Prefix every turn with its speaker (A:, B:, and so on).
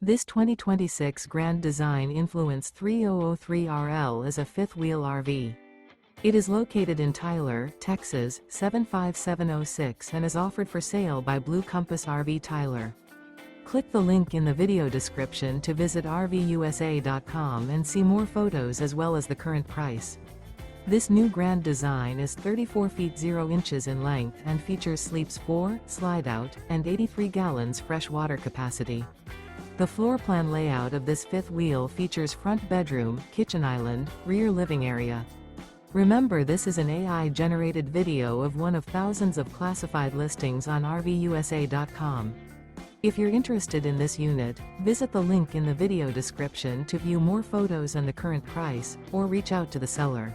A: This 2026 Grand Design Influence 3003RL is a fifth-wheel RV. It is located in Tyler, Texas, 75706 and is offered for sale by Blue Compass RV Tyler. Click the link in the video description to visit RVUSA.com and see more photos as well as the current price. This new Grand Design is 34 feet 0 inches in length and features sleeps 4, slide-out, and 83 gallons fresh water capacity. The floor plan layout of this fifth wheel features front bedroom, kitchen island, rear living area. Remember, this is an AI-generated video of one of thousands of classified listings on RVUSA.com. If you're interested in this unit, visit the link in the video description to view more photos and the current price, or reach out to the seller.